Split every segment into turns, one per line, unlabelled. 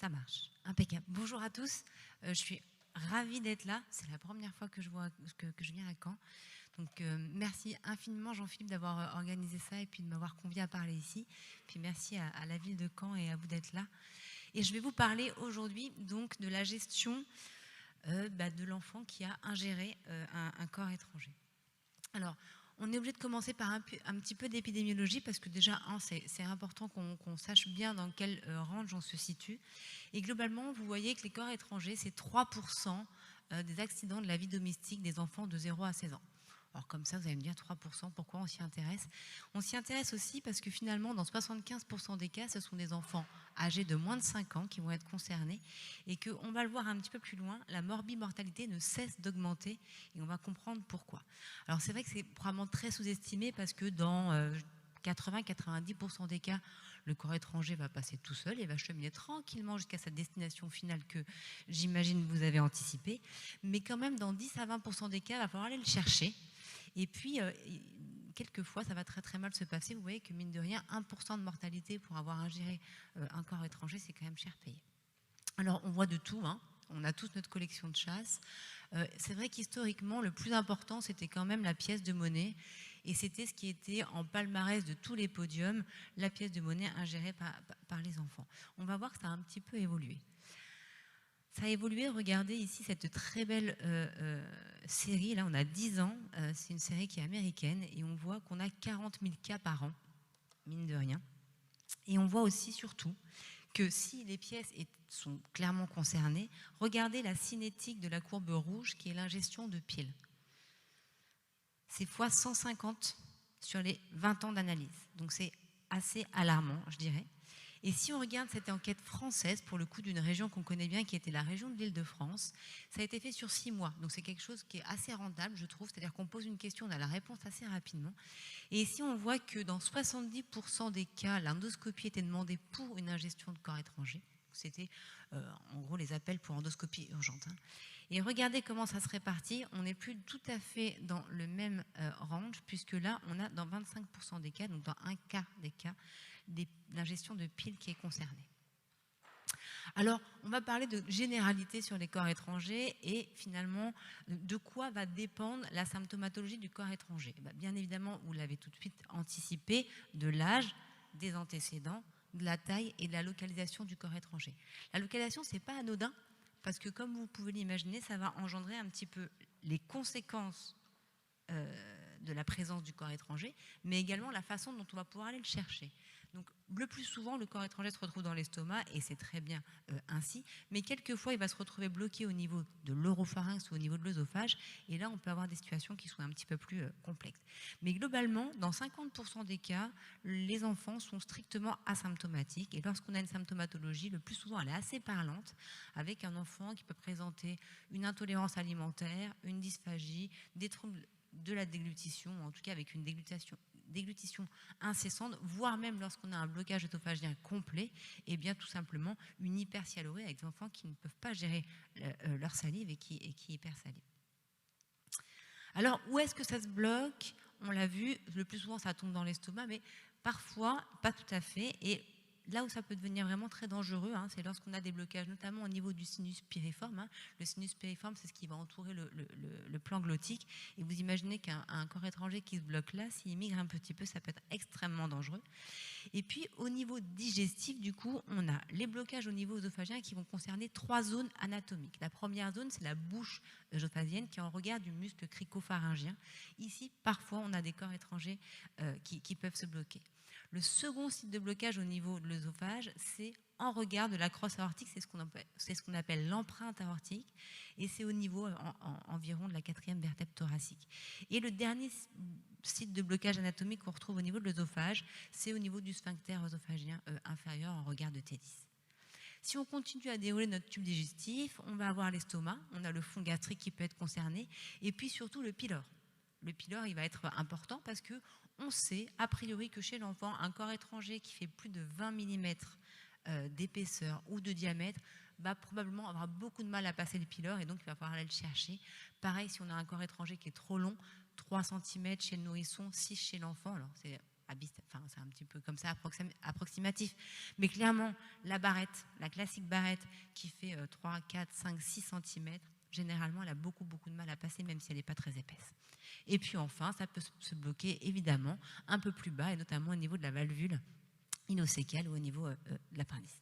Ça marche, impeccable. Bonjour à tous, je suis ravie d'être là. C'est la première fois que je viens à Caen. Donc merci infiniment Jean-Philippe d'avoir organisé ça et puis de m'avoir convié à parler ici. Puis merci à la ville de Caen et à vous d'être là. Et je vais vous parler aujourd'hui donc de la gestion de l'enfant qui a ingéré un corps étranger. Alors, on est obligé de commencer par un petit peu d'épidémiologie parce que déjà, c'est important qu'on sache bien dans quel range on se situe. Et globalement, vous voyez que les corps étrangers, c'est 3% des accidents de la vie domestique des enfants de 0 à 16 ans. Alors comme ça, vous allez me dire 3%, pourquoi on s'y intéresse? On s'y intéresse aussi parce que finalement, dans 75% des cas, ce sont des enfants âgés de moins de 5 ans qui vont être concernés et qu'on va le voir un petit peu plus loin, la morbimortalité ne cesse d'augmenter et on va comprendre pourquoi. Alors c'est vrai que c'est probablement très sous-estimé parce que dans 80-90% des cas, le corps étranger va passer tout seul et va cheminer tranquillement jusqu'à sa destination finale que j'imagine vous avez anticipée. Mais quand même, dans 10 à 20% des cas, il va falloir aller le chercher. Et puis, quelquefois, ça va très très mal se passer. Vous voyez que mine de rien, 1% de mortalité pour avoir ingéré un corps étranger, c'est quand même cher payé. Alors, on voit de tout, hein. On a tous notre collection de chasse. C'est vrai qu'historiquement, le plus important, c'était quand même la pièce de monnaie. Et c'était ce qui était en palmarès de tous les podiums, la pièce de monnaie ingérée par les enfants. On va voir que ça a un petit peu évolué. Ça a évolué, regardez ici cette très belle série, là on a 10 ans, c'est une série qui est américaine et on voit qu'on a 40 000 cas par an, mine de rien. Et on voit aussi surtout que si les pièces sont clairement concernées, regardez la cinétique de la courbe rouge qui est l'ingestion de piles. C'est fois 150 sur les 20 ans d'analyse, donc c'est assez alarmant je dirais. Et si on regarde cette enquête française, pour le coup d'une région qu'on connaît bien, qui était la région de l'Île-de-France, ça a été fait sur 6 mois. Donc c'est quelque chose qui est assez rentable, je trouve. C'est-à-dire qu'on pose une question, on a la réponse assez rapidement. Et ici, on voit que dans 70% des cas, l'endoscopie était demandée pour une ingestion de corps étranger. C'était en gros les appels pour endoscopie urgente. Hein. Et regardez comment ça se répartit. On n'est plus tout à fait dans le même range, puisque là, on a dans 25% des cas, donc dans un quart des cas, l'ingestion de piles qui est concernée. Alors, on va parler de généralité sur les corps étrangers et finalement, de quoi va dépendre la symptomatologie du corps étranger. Bien évidemment, vous l'avez tout de suite anticipé, de l'âge, des antécédents, de la taille et de la localisation du corps étranger. La localisation, ce n'est pas anodin, parce que comme vous pouvez l'imaginer, ça va engendrer un petit peu les conséquences de la présence du corps étranger, mais également la façon dont on va pouvoir aller le chercher. Donc, le plus souvent, le corps étranger se retrouve dans l'estomac, et c'est très bien ainsi, mais quelquefois, il va se retrouver bloqué au niveau de l'oropharynx ou au niveau de l'œsophage, et là, on peut avoir des situations qui sont un petit peu plus complexes. Mais globalement, dans 50% des cas, les enfants sont strictement asymptomatiques, et lorsqu'on a une symptomatologie, le plus souvent, elle est assez parlante, avec un enfant qui peut présenter une intolérance alimentaire, une dysphagie, des troubles de la déglutition, ou en tout cas avec une déglutition incessante, voire même lorsqu'on a un blocage œsophagien complet, et bien tout simplement une hypersialurie avec des enfants qui ne peuvent pas gérer leur salive et qui hypersalivent. Alors, où est-ce que ça se bloque? On l'a vu, le plus souvent ça tombe dans l'estomac, mais parfois pas tout à fait. Et là où ça peut devenir vraiment très dangereux, hein, c'est lorsqu'on a des blocages, notamment au niveau du sinus piriforme. Hein. Le sinus piriforme, c'est ce qui va entourer le plan glottique. Et vous imaginez qu'un corps étranger qui se bloque là, s'il migre un petit peu, ça peut être extrêmement dangereux. Et puis, au niveau digestif, du coup, on a les blocages au niveau œsophagien qui vont concerner 3 zones anatomiques. La première zone, c'est la bouche œsophagienne qui est en regard du muscle cricopharyngien. Ici, parfois, on a des corps étrangers qui peuvent se bloquer. Le second site de blocage au niveau de l'œsophage, c'est en regard de la crosse aortique, c'est ce qu'on appelle l'empreinte aortique, et c'est au niveau environ de la 4e vertèbre thoracique. Et le dernier site de blocage anatomique qu'on retrouve au niveau de l'œsophage, c'est au niveau du sphincter œsophagien inférieur en regard de T10. Si on continue à dérouler notre tube digestif, on va avoir l'estomac, on a le fond gastrique qui peut être concerné, et puis surtout le pylore. Le pylore, il va être important parce que on sait, a priori, que chez l'enfant, un corps étranger qui fait plus de 20 mm d'épaisseur ou de diamètre va probablement avoir beaucoup de mal à passer le pylore et donc il va falloir aller le chercher. Pareil, si on a un corps étranger qui est trop long, 3 cm chez le nourrisson, 6 chez l'enfant, alors c'est enfin, c'est un petit peu comme ça approximatif. Mais clairement, la barrette, la classique barrette qui fait 3, 4, 5, 6 cm, généralement, elle a beaucoup de mal à passer, même si elle n'est pas très épaisse. Et puis enfin, ça peut se bloquer évidemment un peu plus bas, et notamment au niveau de la valvule inocécale ou au niveau de l'appendice.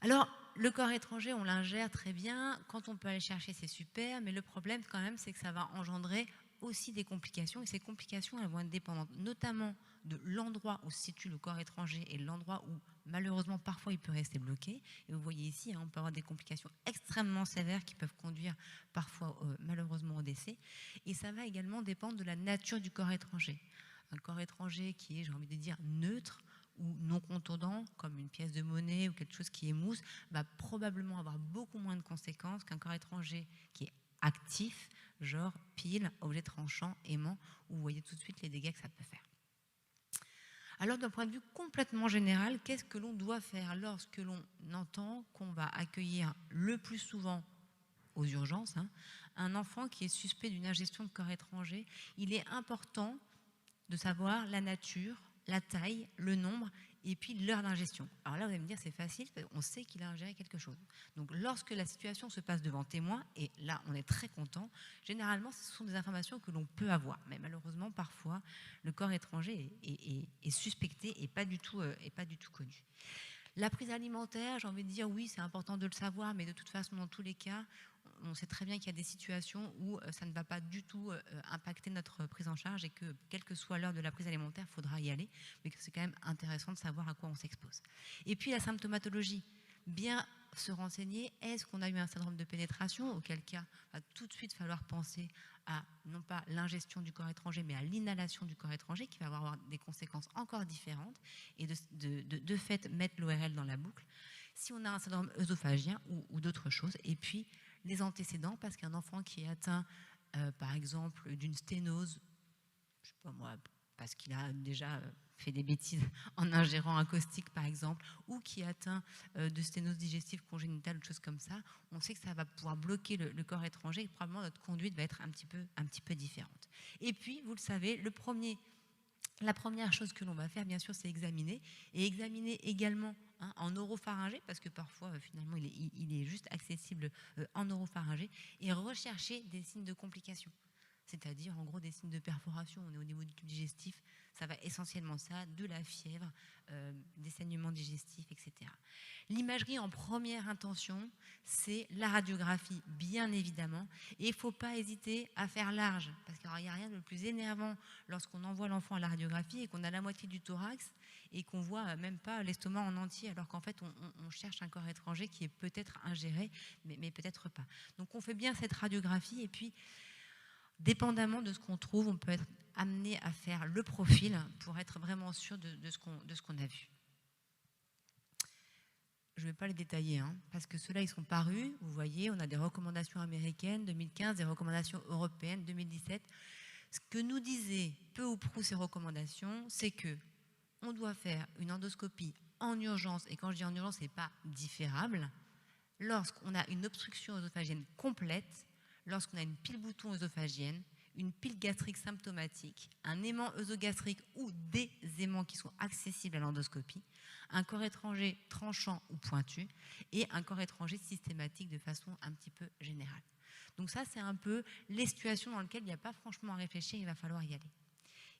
Alors, le corps étranger, on l'ingère très bien. Quand on peut aller chercher, c'est super. Mais le problème, quand même, c'est que ça va engendrer aussi des complications. Et ces complications, elles vont être dépendantes notamment de l'endroit où se situe le corps étranger et l'endroit où, malheureusement, parfois, il peut rester bloqué. Et vous voyez ici, on peut avoir des complications extrêmement sévères qui peuvent conduire parfois, malheureusement, au décès. Et ça va également dépendre de la nature du corps étranger. Un corps étranger qui est, j'ai envie de dire, neutre, ou non contondant, comme une pièce de monnaie ou quelque chose qui émousse, va probablement avoir beaucoup moins de conséquences qu'un corps étranger qui est actif, genre pile, objet tranchant, aimant, où vous voyez tout de suite les dégâts que ça peut faire. Alors d'un point de vue complètement général, qu'est-ce que l'on doit faire lorsque l'on entend qu'on va accueillir le plus souvent aux urgences un enfant qui est suspect d'une ingestion de corps étranger? Il est important de savoir la nature, la taille, le nombre et puis l'heure d'ingestion. Alors là, vous allez me dire, c'est facile, on sait qu'il a ingéré quelque chose. Donc lorsque la situation se passe devant témoin, et là, on est très content, généralement, ce sont des informations que l'on peut avoir. Mais malheureusement, parfois, le corps étranger est suspecté et pas du tout connu. La prise alimentaire, j'ai envie de dire, oui, c'est important de le savoir, mais de toute façon, dans tous les cas, on sait très bien qu'il y a des situations où ça ne va pas du tout impacter notre prise en charge et que, quelle que soit l'heure de la prise alimentaire, il faudra y aller, mais que c'est quand même intéressant de savoir à quoi on s'expose. Et puis la symptomatologie, bien se renseigner, est-ce qu'on a eu un syndrome de pénétration, auquel cas il va tout de suite falloir penser à non pas l'ingestion du corps étranger, mais à l'inhalation du corps étranger, qui va avoir des conséquences encore différentes, et de fait mettre l'ORL dans la boucle. Si on a un syndrome œsophagien ou d'autres choses, et puis les antécédents, parce qu'un enfant qui est atteint, par exemple, d'une sténose, je sais pas moi, parce qu'il a déjà fait des bêtises en ingérant un caustique, par exemple, ou qui est atteint de sténose digestive congénitale, ou choses comme ça, on sait que ça va pouvoir bloquer le corps étranger et probablement notre conduite va être un petit peu différente. Et puis, vous le savez, la première chose que l'on va faire, bien sûr, c'est examiner. Et examiner également en oropharyngée, parce que parfois, finalement, il est juste accessible en oropharyngée, et rechercher des signes de complications. C'est-à-dire, en gros, des signes de perforation. On est au niveau du tube digestif, ça va essentiellement ça, de la fièvre, des saignements digestifs, etc. L'imagerie en première intention, c'est la radiographie, bien évidemment. Et il ne faut pas hésiter à faire large, parce qu'il n'y a rien de plus énervant lorsqu'on envoie l'enfant à la radiographie et qu'on a la moitié du thorax et qu'on ne voit même pas l'estomac en entier, alors qu'en fait, on cherche un corps étranger qui est peut-être ingéré, mais peut-être pas. Donc on fait bien cette radiographie et puis, dépendamment de ce qu'on trouve, on peut être amené à faire le profil pour être vraiment sûr de ce qu'on a vu. Je ne vais pas les détailler, parce que ceux-là, ils sont parus. Vous voyez, on a des recommandations américaines 2015, des recommandations européennes 2017. Ce que nous disaient peu ou prou ces recommandations, c'est qu'on doit faire une endoscopie en urgence, et quand je dis en urgence, ce n'est pas différable, lorsqu'on a une obstruction œsophagienne complète, lorsqu'on a une pile bouton œsophagienne, une pile gastrique symptomatique, un aimant œsogastrique ou des aimants qui sont accessibles à l'endoscopie, un corps étranger tranchant ou pointu et un corps étranger systématique de façon un petit peu générale. Donc ça, c'est un peu les situations dans lesquelles il n'y a pas franchement à réfléchir, il va falloir y aller.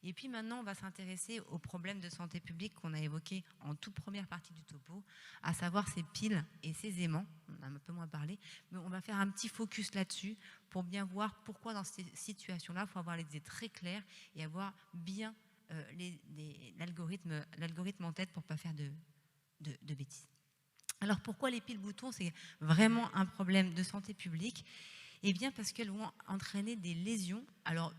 Et puis maintenant, on va s'intéresser aux problèmes de santé publique qu'on a évoqués en toute première partie du topo, à savoir ces piles et ces aimants. On a un peu moins parlé, mais on va faire un petit focus là-dessus pour bien voir pourquoi dans ces situations-là, il faut avoir les idées très claires et avoir bien l'algorithme en tête pour ne pas faire de bêtises. Alors pourquoi les piles boutons, c'est vraiment un problème de santé publique? Eh bien parce qu'elles vont entraîner des lésions. Alors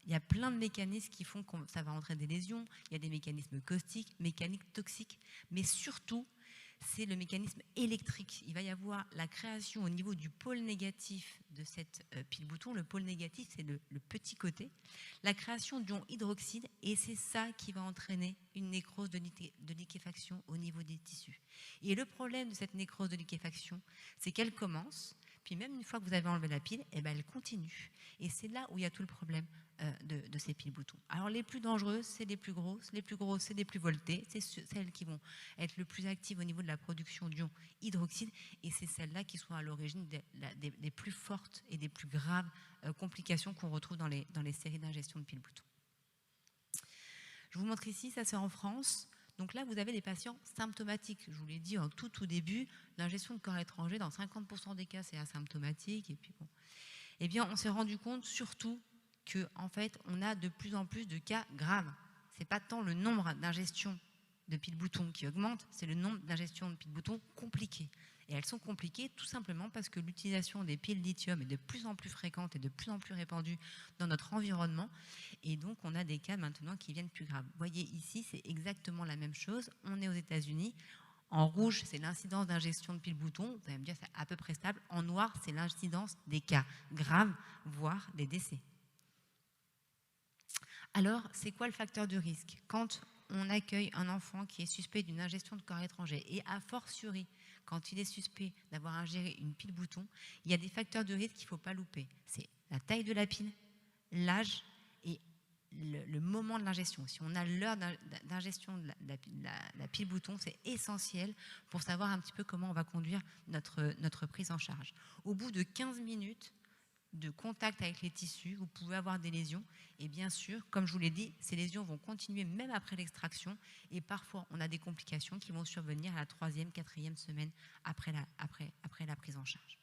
il y a plein de mécanismes qui font que ça va entraîner des lésions. Il y a des mécanismes caustiques, mécaniques, toxiques, mais surtout, c'est le mécanisme électrique. Il va y avoir la création au niveau du pôle négatif de cette pile bouton. Le pôle négatif, c'est le petit côté. La création d'ion hydroxyde, et c'est ça qui va entraîner une nécrose de liquéfaction au niveau des tissus. Et le problème de cette nécrose de liquéfaction, c'est qu'elle commence, puis même une fois que vous avez enlevé la pile, eh ben, elle continue. Et c'est là où il y a tout le problème de ces piles boutons. Alors les plus dangereuses, c'est les plus grosses, c'est les plus voltées, c'est celles qui vont être le plus actives au niveau de la production d'ion hydroxyde, et c'est celles-là qui sont à l'origine des plus fortes et des plus graves complications qu'on retrouve dans les séries d'ingestion de piles boutons. Je vous montre ici, ça c'est en France. Donc là, vous avez des patients symptomatiques. Je vous l'ai dit en tout début, l'ingestion de corps étranger, dans 50% des cas, c'est asymptomatique. Et puis bon, eh bien, on s'est rendu compte surtout qu'en fait, on a de plus en plus de cas graves. Ce n'est pas tant le nombre d'ingestions de piles boutons qui augmente, c'est le nombre d'ingestions de piles boutons compliquées. Et elles sont compliquées tout simplement parce que l'utilisation des piles lithium est de plus en plus fréquente et de plus en plus répandue dans notre environnement. Et donc, on a des cas maintenant qui viennent plus graves. Vous voyez ici, c'est exactement la même chose. On est aux États-Unis. En rouge, c'est l'incidence d'ingestion de piles boutons. Vous allez me dire, c'est à peu près stable. En noir, c'est l'incidence des cas graves, voire des décès. Alors, c'est quoi le facteur de risque? Quand on accueille un enfant qui est suspect d'une ingestion de corps étranger, et a fortiori, quand il est suspect d'avoir ingéré une pile bouton, il y a des facteurs de risque qu'il ne faut pas louper. C'est la taille de la pile, l'âge et le moment de l'ingestion. Si on a l'heure d'ingestion de la pile bouton, c'est essentiel pour savoir un petit peu comment on va conduire notre prise en charge. Au bout de 15 minutes de contact avec les tissus, vous pouvez avoir des lésions. Et bien sûr, comme je vous l'ai dit, ces lésions vont continuer même après l'extraction. Et parfois, on a des complications qui vont survenir à la 3e, 4e semaine après la prise en charge.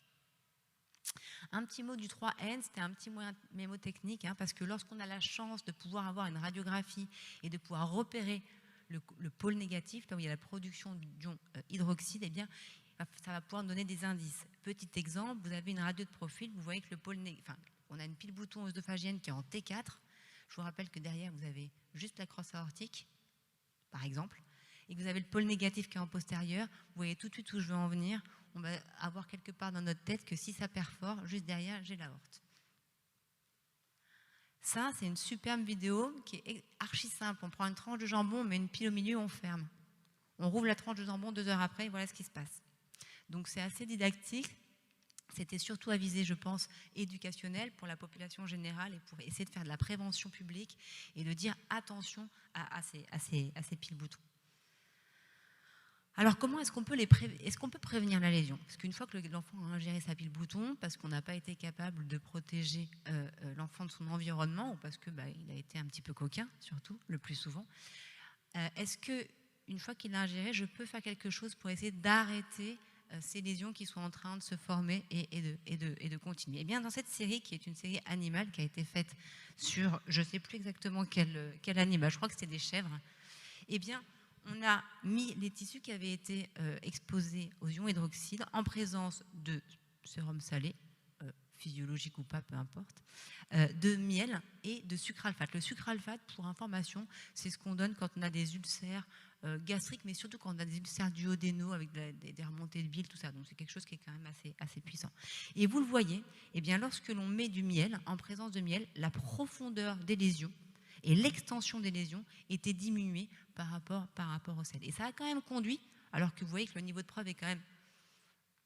Un petit mot du 3N, c'était un petit moyen mémotechnique, parce que lorsqu'on a la chance de pouvoir avoir une radiographie et de pouvoir repérer le pôle négatif, là où il y a la production d'ion hydroxyde, eh bien, ça va pouvoir donner des indices. Petit exemple, vous avez une radio de profil, vous voyez que le pôle on a une pile bouton œsophagienne qui est en T4. Je vous rappelle que derrière, vous avez juste la crosse aortique, par exemple, et que vous avez le pôle négatif qui est en postérieur. Vous voyez tout de suite où je veux en venir. On va avoir quelque part dans notre tête que si ça perfore, juste derrière, j'ai l'aorte. Ça, c'est une superbe vidéo qui est archi simple. On prend une tranche de jambon, on met une pile au milieu, on ferme. On rouvre la tranche de jambon 2 heures après, et voilà ce qui se passe. Donc c'est assez didactique. C'était surtout à viser, je pense, éducationnel pour la population générale et pour essayer de faire de la prévention publique et de dire attention à ces piles boutons. Alors comment est-ce qu'on peut prévenir la lésion? Parce qu'une fois que l'enfant a ingéré sa pile bouton, parce qu'on n'a pas été capable de protéger l'enfant de son environnement, ou parce qu'il a été un petit peu coquin, surtout, le plus souvent, est-ce qu'une fois qu'il a ingéré, je peux faire quelque chose pour essayer d'arrêter ces lésions qui sont en train de se former et de continuer? Eh bien, dans cette série, qui est une série animale qui a été faite sur, je ne sais plus exactement quel animal, je crois que c'était des chèvres, eh bien, on a mis les tissus qui avaient été exposés aux ions hydroxydes en présence de sérum salé, physiologique ou pas, peu importe, de miel et de sucre alphate. Le sucre alphate, pour information, c'est ce qu'on donne quand on a des ulcères gastriques, mais surtout quand on a des ulcères duodénaux avec des remontées de bile, tout ça. Donc c'est quelque chose qui est quand même assez puissant. Et vous le voyez, eh bien, lorsque l'on met du miel, en présence de miel, la profondeur des lésions et l'extension des lésions était diminuée par rapport au sel. Et ça a quand même conduit, alors que vous voyez que le niveau de preuve est quand même,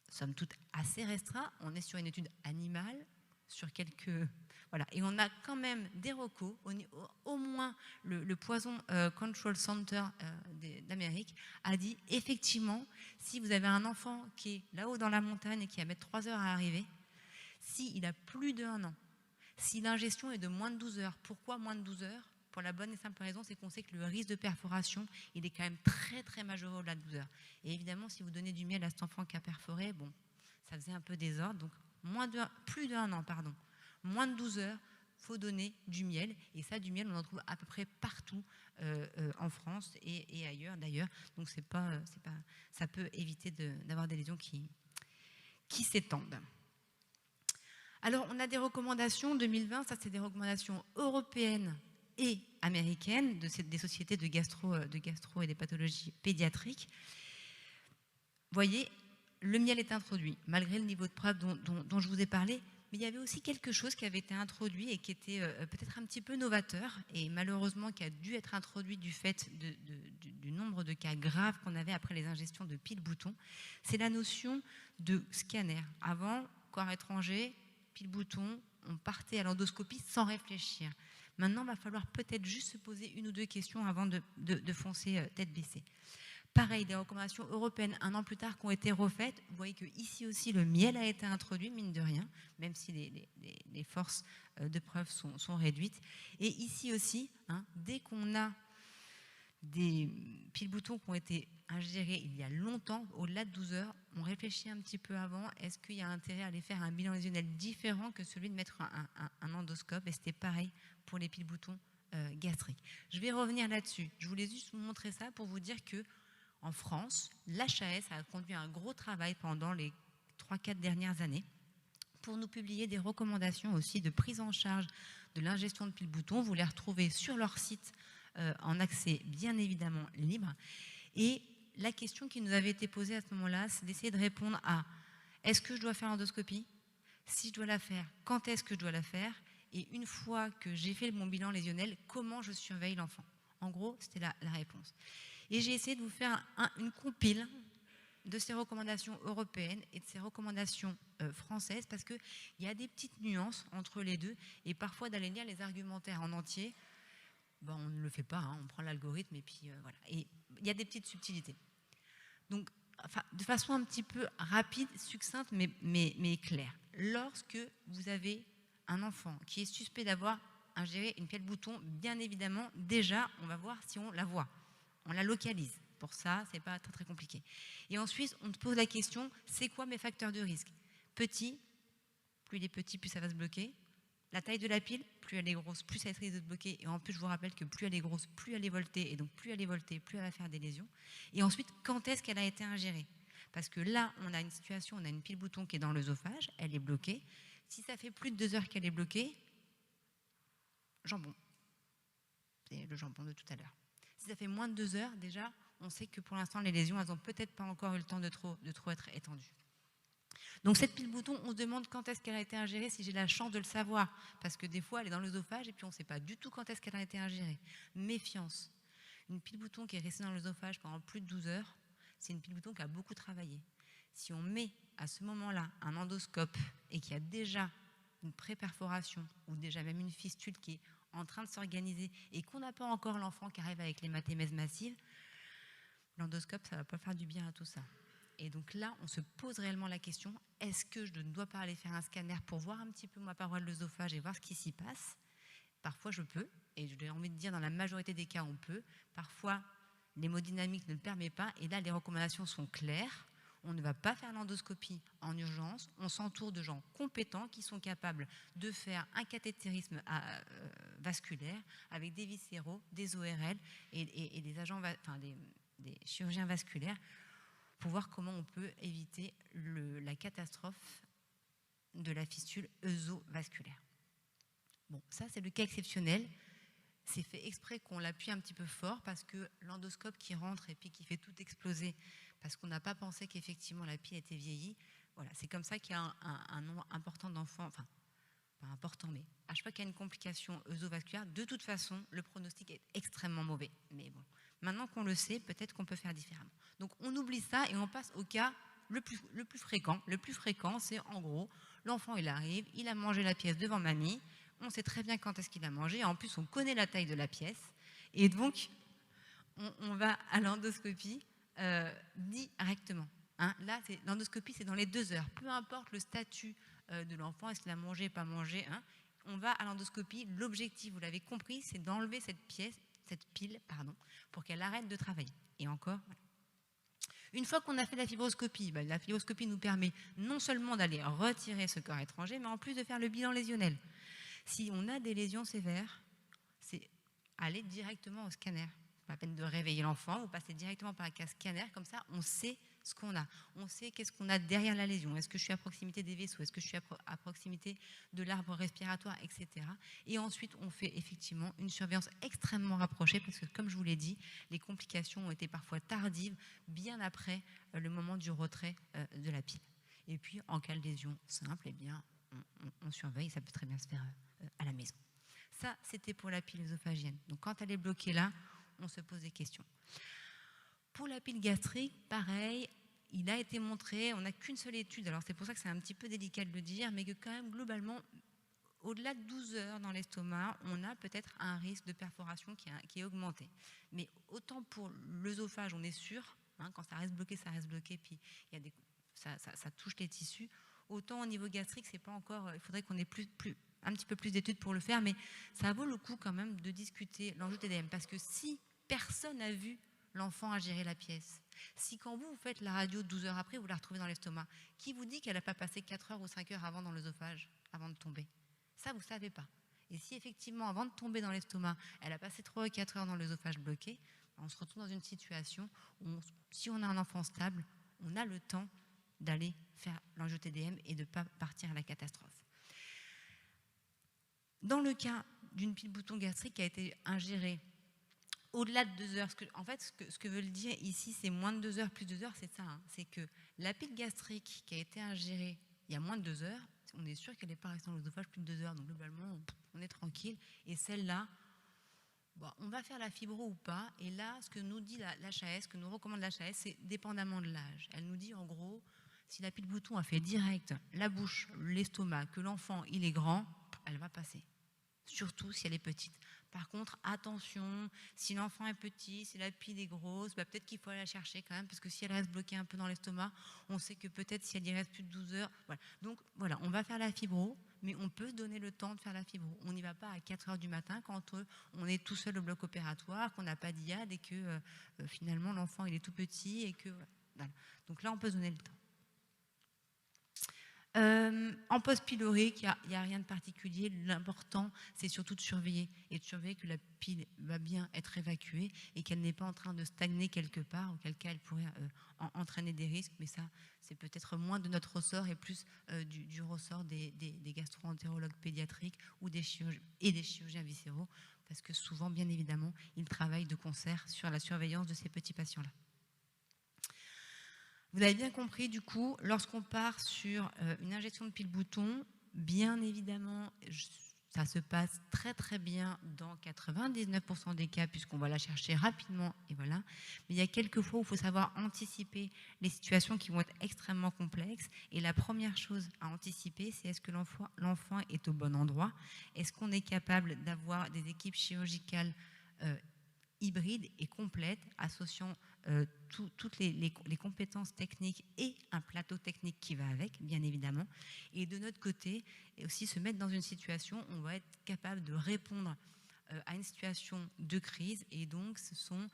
somme toute, assez restreint. On est sur une étude animale, sur quelques... Voilà. Et on a quand même des recos, au moins le Poison Control Center d'Amérique a dit, effectivement, si vous avez un enfant qui est là-haut dans la montagne et qui va mettre 3 heures à arriver, s'il a plus d'1 an, si l'ingestion est de moins de 12 heures, pourquoi moins de 12 heures? Pour la bonne et simple raison, c'est qu'on sait que le risque de perforation, il est quand même très très majoré au-delà de 12 heures. Et évidemment, si vous donnez du miel à cet enfant qui a perforé, bon, ça faisait un peu désordre. Donc plus d'1 an, pardon. Moins de 12 heures, il faut donner du miel. Et ça, du miel, on en trouve à peu près partout en France et ailleurs d'ailleurs. Donc ça peut éviter d'avoir des lésions qui s'étendent. Alors, on a des recommandations 2020, ça c'est des recommandations européennes et américaines des sociétés de gastro et des pathologies pédiatriques. Vous voyez, le miel est introduit, malgré le niveau de preuve dont je vous ai parlé, mais il y avait aussi quelque chose qui avait été introduit et qui était peut-être un petit peu novateur, et malheureusement qui a dû être introduit du fait du nombre de cas graves qu'on avait après les ingestions de piles boutons, c'est la notion de scanner. Avant, corps étranger, pile bouton, on partait à l'endoscopie sans réfléchir. Maintenant, il va falloir peut-être juste se poser une ou deux questions avant de foncer tête baissée. Pareil, des recommandations européennes 1 an plus tard qui ont été refaites. Vous voyez qu'ici aussi, le miel a été introduit, mine de rien, même si les forces de preuve sont réduites. Et ici aussi, dès qu'on a des piles-boutons qui ont été ingérés il y a longtemps, au-delà de 12 heures, on réfléchit un petit peu avant, est-ce qu'il y a intérêt à aller faire un bilan lésionnel différent que celui de mettre un endoscope? Et c'était pareil pour les piles-boutons gastriques. Je vais revenir là-dessus. Je voulais juste vous montrer ça pour vous dire que en France, l'HAS a conduit un gros travail pendant les 3-4 dernières années pour nous publier des recommandations aussi de prise en charge de l'ingestion de piles-boutons. Vous les retrouvez sur leur site en accès bien évidemment libre. Et la question qui nous avait été posée à ce moment-là, c'est d'essayer de répondre à est-ce que je dois faire l'endoscopie? Si je dois la faire, quand est-ce que je dois la faire? Et une fois que j'ai fait mon bilan lésionnel, comment je surveille l'enfant? En gros, c'était la réponse. Et j'ai essayé de vous faire une compile de ces recommandations européennes et de ces recommandations françaises, parce qu'il y a des petites nuances entre les deux, et parfois d'aller lire les argumentaires en entier, ben, on ne le fait pas, on prend l'algorithme, et puis voilà. Et il y a des petites subtilités. Donc, de façon un petit peu rapide, succincte, mais claire. Lorsque vous avez un enfant qui est suspect d'avoir ingéré une pielle-bouton, bien évidemment, déjà, on va voir si on la voit. On la localise. Pour ça, ce n'est pas très, très compliqué. Et ensuite, on te pose la question, c'est quoi mes facteurs de risque? Petit, plus il est petit, plus ça va se bloquer. La taille de la pile, plus elle est grosse, plus ça risque de se bloquer. Et en plus, je vous rappelle que plus elle est grosse, plus elle est voltée. Et donc, plus elle est voltée, plus elle va faire des lésions. Et ensuite, quand est-ce qu'elle a été ingérée? Parce que là, on a une situation, on a une pile-bouton qui est dans l'œsophage, elle est bloquée. Si ça fait plus de 2 heures qu'elle est bloquée, jambon. C'est le jambon de tout à l'heure. Si ça fait moins de 2 heures, déjà, on sait que pour l'instant, les lésions, elles n'ont peut-être pas encore eu le temps de trop être étendues. Donc cette pile-bouton, on se demande quand est-ce qu'elle a été ingérée, si j'ai la chance de le savoir. Parce que des fois, elle est dans l'œsophage et puis on ne sait pas du tout quand est-ce qu'elle a été ingérée. Méfiance. Une pile-bouton qui est restée dans l'œsophage pendant plus de 12 heures, c'est une pile-bouton qui a beaucoup travaillé. Si on met à ce moment-là un endoscope et qu'il y a déjà une pré-perforation ou déjà même une fistule qui est en train de s'organiser et qu'on n'a pas encore l'enfant qui arrive avec l'hématémèse massive, l'endoscope, ça ne va pas faire du bien à tout ça. Et donc là, on se pose réellement la question, est-ce que je ne dois pas aller faire un scanner pour voir un petit peu ma paroi de l'œsophage et voir ce qui s'y passe? Parfois, je peux, et j'ai envie de dire, dans la majorité des cas, on peut. Parfois, l'hémodynamique ne le permet pas, et là, les recommandations sont claires. On ne va pas faire l'endoscopie en urgence, on s'entoure de gens compétents qui sont capables de faire un cathétérisme vasculaire avec des viscéraux, des ORL et des agents, des chirurgiens vasculaires pour voir comment on peut éviter la catastrophe de la fistule œsovasculaire. Bon, ça c'est le cas exceptionnel. C'est fait exprès qu'on l'appuie un petit peu fort parce que l'endoscope qui rentre et puis qui fait tout exploser parce qu'on n'a pas pensé qu'effectivement la pile était vieillie, voilà, c'est comme ça qu'il y a un nombre important d'enfants, enfin, pas important, mais à chaque fois qu'il y a une complication œsovasculaire, de toute façon, le pronostic est extrêmement mauvais. Mais bon, maintenant qu'on le sait, peut-être qu'on peut faire différemment. Donc on oublie ça et on passe au cas le plus fréquent. Le plus fréquent, c'est en gros, l'enfant il arrive, il a mangé la pièce devant mamie, on sait très bien quand est-ce qu'il a mangé, en plus on connaît la taille de la pièce, et donc on va à l'endoscopie directement. Hein. Là, l'endoscopie, c'est dans les 2 heures. Peu importe le statut de l'enfant, est-ce qu'il a mangé, pas mangé, hein. On va à l'endoscopie. L'objectif, vous l'avez compris, c'est d'enlever cette pile, pour qu'elle arrête de travailler. Et encore, voilà. Une fois qu'on a fait la fibroscopie, la fibroscopie nous permet non seulement d'aller retirer ce corps étranger, mais en plus de faire le bilan lésionnel. Si on a des lésions sévères, c'est aller directement au scanner. Pas la peine de réveiller l'enfant, vous passez directement par un cas scanner, comme ça on sait ce qu'on a. On sait qu'est-ce qu'on a derrière la lésion. Est-ce que je suis à proximité des vaisseaux? Est-ce que je suis à proximité de l'arbre respiratoire, etc. Et ensuite, on fait effectivement une surveillance extrêmement rapprochée parce que, comme je vous l'ai dit, les complications ont été parfois tardives, bien après le moment du retrait de la pile. Et puis, en cas de lésion simple, eh bien, on surveille, ça peut très bien se faire à la maison. Ça, c'était pour la pile œsophagienne. Donc, quand elle est bloquée là, on se pose des questions. Pour la pile gastrique, pareil, il a été montré, on n'a qu'une seule étude, alors c'est pour ça que c'est un petit peu délicat de le dire, mais que quand même globalement, au-delà de 12 heures dans l'estomac, on a peut-être un risque de perforation qui est augmenté. Mais autant pour l'œsophage, on est sûr, hein, quand ça reste bloqué, puis ça touche les tissus. Autant au niveau gastrique, c'est pas encore. Il faudrait qu'on ait un petit peu plus d'études pour le faire, mais ça vaut le coup quand même de discuter l'enjeu TDM, parce que si personne n'a vu l'enfant ingérer la pièce, si quand vous faites la radio 12 heures après, vous la retrouvez dans l'estomac, qui vous dit qu'elle n'a pas passé 4 heures ou 5 heures avant dans l'œsophage, avant de tomber? Ça, vous ne savez pas. Et si effectivement, avant de tomber dans l'estomac, elle a passé 3 ou 4 heures dans l'œsophage bloqué, on se retrouve dans une situation où, si on a un enfant stable, on a le temps d'aller faire l'enjeu TDM et de ne pas partir à la catastrophe. Dans le cas d'une pile bouton gastrique qui a été ingérée au-delà de 2 heures, en fait, ce que veut le dire ici, c'est moins de 2 heures, plus de 2 heures, c'est ça. Hein, c'est que la pile gastrique qui a été ingérée il y a moins de 2 heures, on est sûr qu'elle n'est pas restée dans l'œsophage plus de 2 heures, donc globalement, on est tranquille. Et celle-là, bon, on va faire la fibro ou pas. Et là, ce que nous dit l'HAS, ce que nous recommande l'HAS, c'est dépendamment de l'âge. Elle nous dit en gros, si la pile bouton a fait direct la bouche, l'estomac, que l'enfant il est grand, elle va passer. Surtout si elle est petite. Par contre, attention, si l'enfant est petit, si la pile est grosse, bah peut-être qu'il faut aller la chercher quand même, parce que si elle reste bloquée un peu dans l'estomac, on sait que peut-être si elle y reste plus de 12 heures. Voilà. Donc voilà, on va faire la fibro, mais on peut se donner le temps de faire la fibro. On n'y va pas à 4 heures du matin quand on est tout seul au bloc opératoire, qu'on n'a pas d'IAD et que finalement l'enfant il est tout petit et que voilà. Donc là, on peut se donner le temps. En post-pylorique, il n'y a rien de particulier. L'important, c'est surtout de surveiller et de surveiller que la pile va bien être évacuée et qu'elle n'est pas en train de stagner quelque part, auquel cas elle pourrait entraîner des risques. Mais ça, c'est peut-être moins de notre ressort et plus du ressort des gastro-entérologues pédiatriques ou des chirurgiens viscéraux, parce que souvent, bien évidemment, ils travaillent de concert sur la surveillance de ces petits patients-là. Vous avez bien compris, du coup, lorsqu'on part sur une injection de pile-bouton, bien évidemment, ça se passe très très bien dans 99% des cas, puisqu'on va la chercher rapidement, et voilà. Mais il y a quelques fois où il faut savoir anticiper les situations qui vont être extrêmement complexes. Et la première chose à anticiper, c'est est-ce que l'enfant est au bon endroit? Est-ce qu'on est capable d'avoir des équipes chirurgicales hybrides et complètes, associant toutes les compétences techniques et un plateau technique qui va avec, bien évidemment. Et de notre côté, et aussi se mettre dans une situation où on va être capable de répondre à une situation de crise. Et donc, ce sont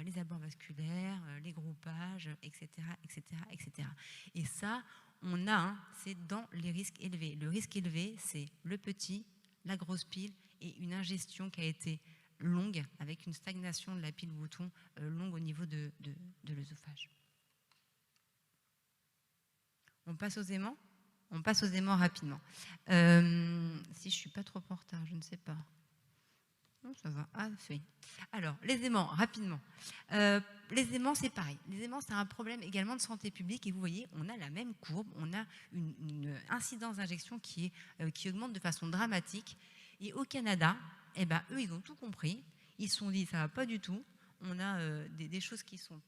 les abords vasculaires, les groupages, etc., etc., etc. Et ça, on a, c'est dans les risques élevés. Le risque élevé, c'est le petit, la grosse pile et une ingestion qui a été longue, avec une stagnation de la pile bouton longue au niveau de l'œsophage. On passe aux aimants. On passe aux aimants rapidement. Si je ne suis pas trop en retard, je ne sais pas. Non, ça va. Ah, oui. Alors, les aimants, rapidement. Les aimants, c'est pareil. Les aimants, c'est un problème également de santé publique. Et vous voyez, on a la même courbe. On a une incidence d'injection qui augmente de façon dramatique. Et au Canada, eux, ils ont tout compris. Ils se sont dit, ça ne va pas du tout. On a des choses qui sont,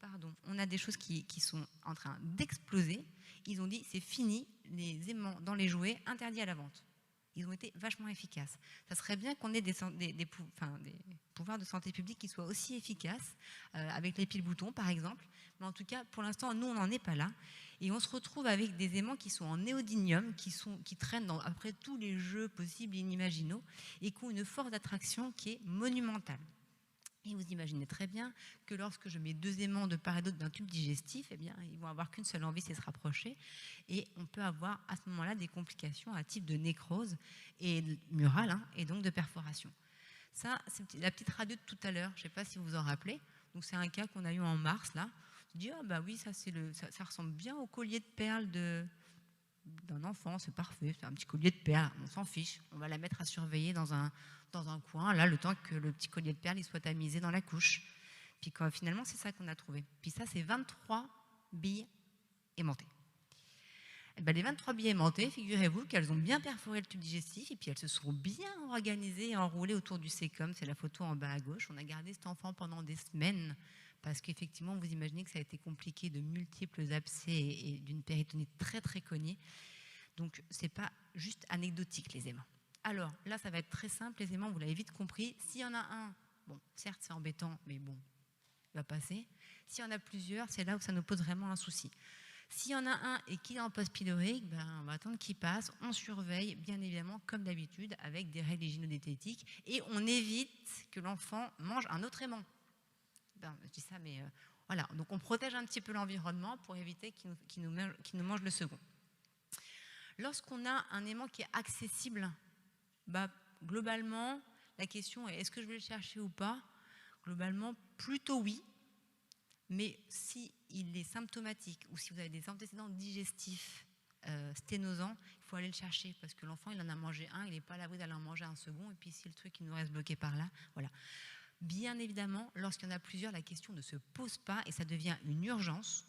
qui sont en train d'exploser. Ils ont dit, c'est fini, les aimants dans les jouets, interdits à la vente. Ils ont été vachement efficaces. Ça serait bien qu'on ait des pouvoirs de santé publique qui soient aussi efficaces, avec les piles-boutons, par exemple. Mais en tout cas, pour l'instant, nous, on n'en est pas là. Et on se retrouve avec des aimants qui sont en néodymium, qui traînent après tous les jeux possibles et inimaginaux, et qui ont une force d'attraction qui est monumentale. Et vous imaginez très bien que lorsque je mets 2 aimants de part et d'autre d'un tube digestif, ils vont avoir qu'une seule envie, c'est se rapprocher. Et on peut avoir à ce moment-là des complications à type de nécrose et murale, et donc de perforation. Ça, c'est la petite radio de tout à l'heure, je ne sais pas si vous vous en rappelez. Donc c'est un cas qu'on a eu en mars, là. Je dis, oui, ça ressemble bien au collier de perles d'un enfant, c'est parfait, c'est un petit collier de perles, on s'en fiche, on va la mettre à surveiller dans un coin, là, le temps que le petit collier de perles il soit tamisé dans la couche. Puis finalement, c'est ça qu'on a trouvé. Puis ça, c'est 23 billes aimantées. Les 23 billes aimantées, figurez-vous qu'elles ont bien perforé le tube digestif et puis elles se sont bien organisées et enroulées autour du sécum. C'est la photo en bas à gauche. On a gardé cet enfant pendant des semaines parce qu'effectivement, vous imaginez que ça a été compliqué de multiples abcès et d'une péritonite très très cognée. Donc, ce n'est pas juste anecdotique, les aimants. Alors, là, ça va être très simple, les aimants, vous l'avez vite compris. S'il y en a un, bon, certes, c'est embêtant, mais bon, il va passer. S'il y en a plusieurs, c'est là où ça nous pose vraiment un souci. S'il y en a un et qu'il est en post-pylorique, ben, on va attendre qu'il passe, on surveille, bien évidemment, comme d'habitude, avec des règles hygiéno-diététiques, et on évite que l'enfant mange un autre aimant. Ben, je dis ça, mais voilà. Donc, on protège un petit peu l'environnement pour éviter qu'il nous mange le second. Lorsqu'on a un aimant qui est accessible, bah, globalement, la question est est-ce que je vais le chercher ou pas? Globalement, plutôt oui. Mais s'il est symptomatique ou si vous avez des antécédents digestifs sténosants, il faut aller le chercher parce que l'enfant, il en a mangé un, il n'est pas à l'abri d'aller en manger un second. Et puis, si le truc il nous reste bloqué par là, voilà. Bien évidemment, lorsqu'il y en a plusieurs, la question ne se pose pas et ça devient une urgence.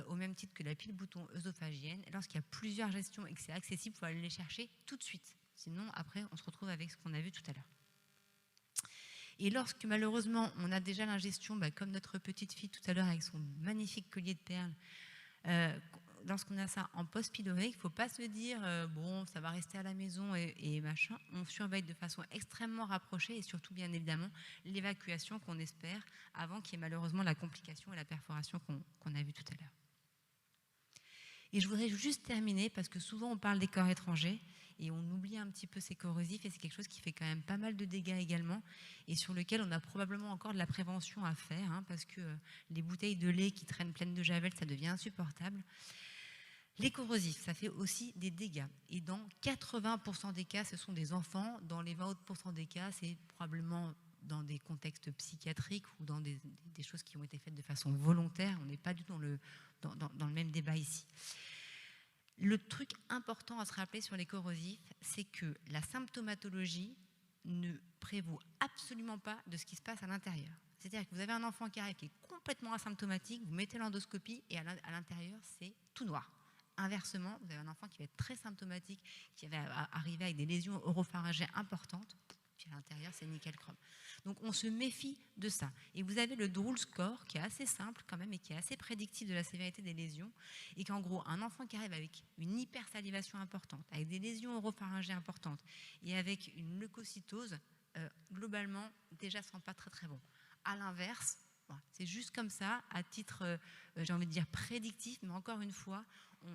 Au même titre que la pile-bouton œsophagienne. Lorsqu'il y a plusieurs gestions et que c'est accessible, il faut aller les chercher tout de suite. Sinon, après, on se retrouve avec ce qu'on a vu tout à l'heure. Et lorsque, malheureusement, on a déjà l'ingestion, comme notre petite fille tout à l'heure avec son magnifique collier de perles, lorsqu'on a ça en post-pylorique, il ne faut pas se dire bon, ça va rester à la maison et machin. On surveille de façon extrêmement rapprochée et surtout, bien évidemment, l'évacuation qu'on espère avant qu'il y ait malheureusement la complication et la perforation qu'on a vu tout à l'heure. Et je voudrais juste terminer, parce que souvent on parle des corps étrangers et on oublie un petit peu ces corrosifs, et c'est quelque chose qui fait quand même pas mal de dégâts également, et sur lequel on a probablement encore de la prévention à faire, parce que les bouteilles de lait qui traînent pleines de javel, ça devient insupportable. Les corrosifs, ça fait aussi des dégâts, et dans 80% des cas, ce sont des enfants, dans les 20 autres % des cas, c'est probablement dans des contextes psychiatriques ou dans des choses qui ont été faites de façon volontaire. On n'est pas du tout dans le même débat ici. Le truc important à se rappeler sur les corrosifs, c'est que la symptomatologie ne prévaut absolument pas de ce qui se passe à l'intérieur. C'est-à-dire que vous avez un enfant qui arrive qui est complètement asymptomatique, vous mettez l'endoscopie et à l'intérieur, c'est tout noir. Inversement, vous avez un enfant qui va être très symptomatique, qui va arriver avec des lésions oropharyngées importantes, puis à l'intérieur, c'est nickel chrome. Donc, on se méfie de ça. Et vous avez le Druhl score, qui est assez simple quand même et qui est assez prédictif de la sévérité des lésions. Et qu'en gros, un enfant qui arrive avec une hypersalivation importante, avec des lésions oropharyngées importantes et avec une leucocytose, globalement, déjà, sent pas très très bon. À l'inverse, c'est juste comme ça, à titre, j'ai envie de dire, prédictif, mais encore une fois, on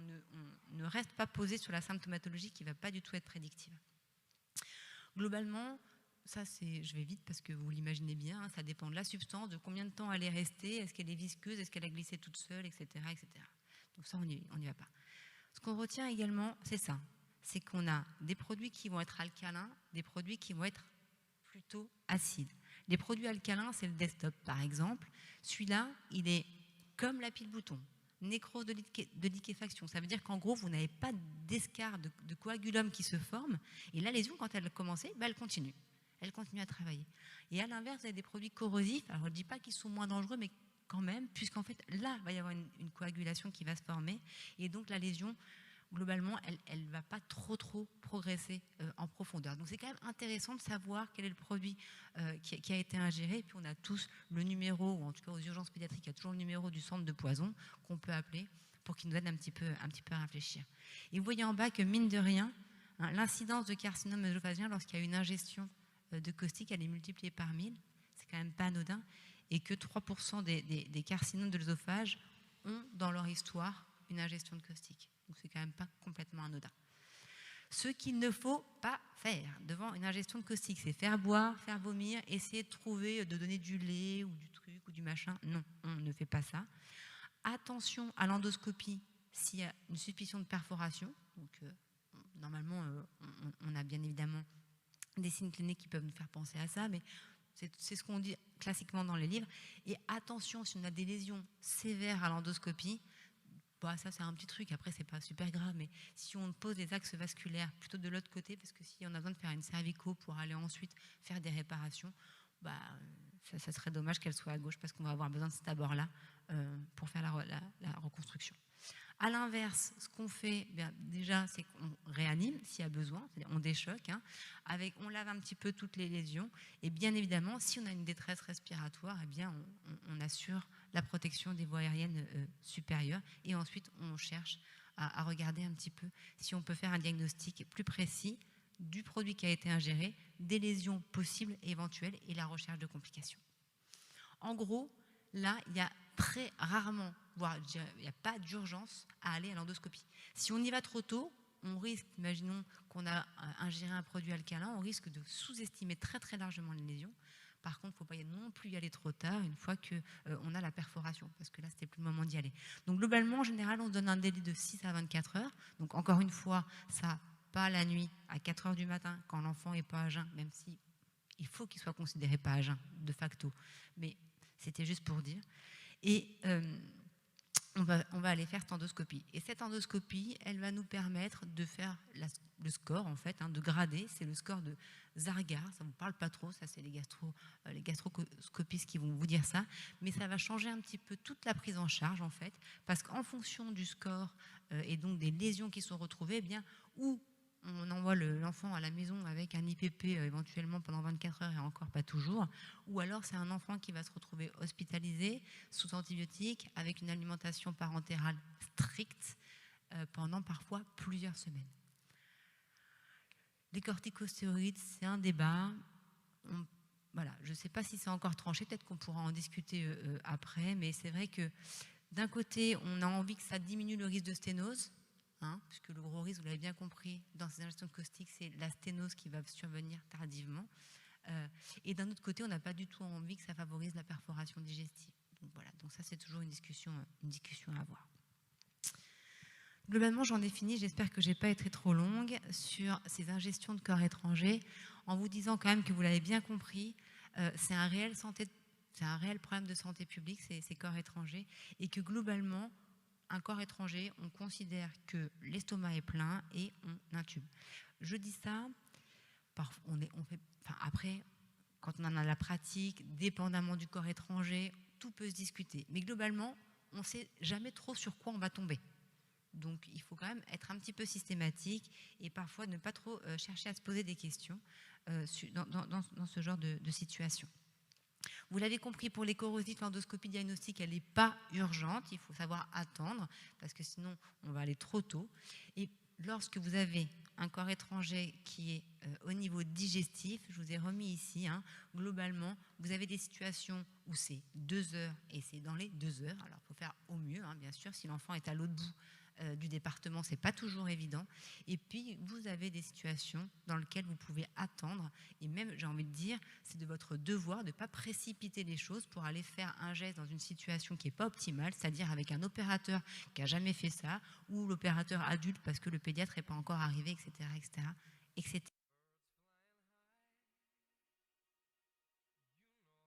ne reste pas posé sur la symptomatologie qui ne va pas du tout être prédictive. Globalement, ça, je vais vite parce que vous l'imaginez bien, ça dépend de la substance, de combien de temps elle est restée, est-ce qu'elle est visqueuse, est-ce qu'elle a glissé toute seule, etc. etc. Donc ça, on n'y va pas. Ce qu'on retient également, c'est ça, c'est qu'on a des produits qui vont être alcalins, des produits qui vont être plutôt acides. Les produits alcalins, c'est le desktop par exemple. Celui-là, il est comme la pile-bouton, nécrose de liquéfaction. Ça veut dire qu'en gros, vous n'avez pas d'escarre de coagulum qui se forme. Et la lésion, quand elle a commencé, elle continue. Elle continue à travailler. Et à l'inverse, vous avez des produits corrosifs. Alors, je ne dis pas qu'ils sont moins dangereux, mais quand même, puisqu'en fait, là, il va y avoir une coagulation qui va se former. Et donc, la lésion, globalement, elle ne va pas trop progresser en profondeur. Donc, c'est quand même intéressant de savoir quel est le produit qui a été ingéré. Et puis, on a tous le numéro, ou en tout cas aux urgences pédiatriques, il y a toujours le numéro du centre de poison qu'on peut appeler pour qu'il nous aide un petit peu à réfléchir. Et vous voyez en bas que, mine de rien, l'incidence de carcinome œsophagien lorsqu'il y a une ingestion de caustique, elle est multipliée par 1000, c'est quand même pas anodin, et que 3% des carcinomes de l'œsophage ont dans leur histoire une ingestion de caustique. Donc c'est quand même pas complètement anodin. Ce qu'il ne faut pas faire devant une ingestion de caustique, c'est faire boire, faire vomir, essayer de donner du lait ou du truc ou du machin. Non, on ne fait pas ça. Attention à l'endoscopie s'il y a une suspicion de perforation. Donc normalement, on a bien évidemment des signes cliniques qui peuvent nous faire penser à ça, mais c'est ce qu'on dit classiquement dans les livres. Et attention, si on a des lésions sévères à l'endoscopie, ça c'est un petit truc, après c'est pas super grave, mais si on pose les axes vasculaires plutôt de l'autre côté, parce que si on a besoin de faire une cervico pour aller ensuite faire des réparations, ça serait dommage qu'elle soit à gauche parce qu'on va avoir besoin de cet abord-là pour faire la reconstruction. À l'inverse, ce qu'on fait, bien, déjà, c'est qu'on réanime s'il y a besoin, c'est-à-dire on déchoque, hein, on lave un petit peu toutes les lésions, et bien évidemment, si on a une détresse respiratoire, eh bien, on assure la protection des voies aériennes supérieures, et ensuite on cherche à regarder un petit peu si on peut faire un diagnostic plus précis du produit qui a été ingéré, des lésions possibles et éventuelles, et la recherche de complications. En gros, là, il y a très rarement, voire il n'y a pas d'urgence à aller à l'endoscopie. Si on y va trop tôt, on risque, imaginons qu'on a ingéré un produit alcalin, on risque de sous-estimer très très largement les lésions. Par contre, il ne faut pas non plus y aller trop tard une fois qu'on a la perforation, parce que là, c'était plus le moment d'y aller. Donc globalement, en général, on donne un délai de 6 à 24 heures. Donc encore une fois, ça, pas la nuit, à 4 heures du matin, quand l'enfant n'est pas à jeun, même si il faut qu'il soit considéré pas à jeun, de facto. Mais c'était juste pour dire. Et on va aller faire cette endoscopie. Et cette endoscopie, elle va nous permettre de faire le score, en fait, hein, de grader. C'est le score de Zargar. Ça ne vous parle pas trop, ça, c'est les gastroscopistes qui vont vous dire ça. Mais ça va changer un petit peu toute la prise en charge, en fait, parce qu'en fonction du score et donc des lésions qui sont retrouvées, eh bien, où on envoie l'enfant à la maison avec un IPP éventuellement pendant 24 heures et encore pas toujours, ou alors c'est un enfant qui va se retrouver hospitalisé sous antibiotiques avec une alimentation parentérale stricte pendant parfois plusieurs semaines. Les corticostéroïdes, c'est un débat. Voilà, je ne sais pas si c'est encore tranché, peut-être qu'on pourra en discuter après, mais c'est vrai que d'un côté, on a envie que ça diminue le risque de sténose, hein, puisque le gros risque, vous l'avez bien compris, dans ces injections de caustiques, c'est la sténose qui va survenir tardivement. Et d'un autre côté, on n'a pas du tout envie que ça favorise la perforation digestive. Donc voilà, donc ça c'est toujours une discussion à avoir. Globalement, j'en ai fini, j'espère que je n'ai pas été trop longue sur ces ingestions de corps étrangers, en vous disant quand même que vous l'avez bien compris, c'est un réel problème de santé publique, ces corps étrangers, et que globalement, un corps étranger, on considère que l'estomac est plein et on intube. Je dis ça, après, quand on en a la pratique, dépendamment du corps étranger, tout peut se discuter. Mais globalement, on ne sait jamais trop sur quoi on va tomber. Donc il faut quand même être un petit peu systématique et parfois ne pas trop chercher à se poser des questions dans ce genre de situation. Vous l'avez compris, pour les corrosifs, l'endoscopie diagnostique, elle n'est pas urgente. Il faut savoir attendre, parce que sinon, on va aller trop tôt. Et lorsque vous avez un corps étranger qui est au niveau digestif, je vous ai remis ici, hein, globalement, vous avez des situations où c'est 2 heures, et c'est dans les 2 heures. Alors, il faut faire au mieux, hein, bien sûr. Si l'enfant est à l'autre bout du département, c'est pas toujours évident. Et puis, vous avez des situations dans lesquelles vous pouvez attendre. Et même, j'ai envie de dire, c'est de votre devoir de ne pas précipiter les choses pour aller faire un geste dans une situation qui n'est pas optimale, c'est-à-dire avec un opérateur qui n'a jamais fait ça, ou l'opérateur adulte parce que le pédiatre n'est pas encore arrivé, etc., etc., etc.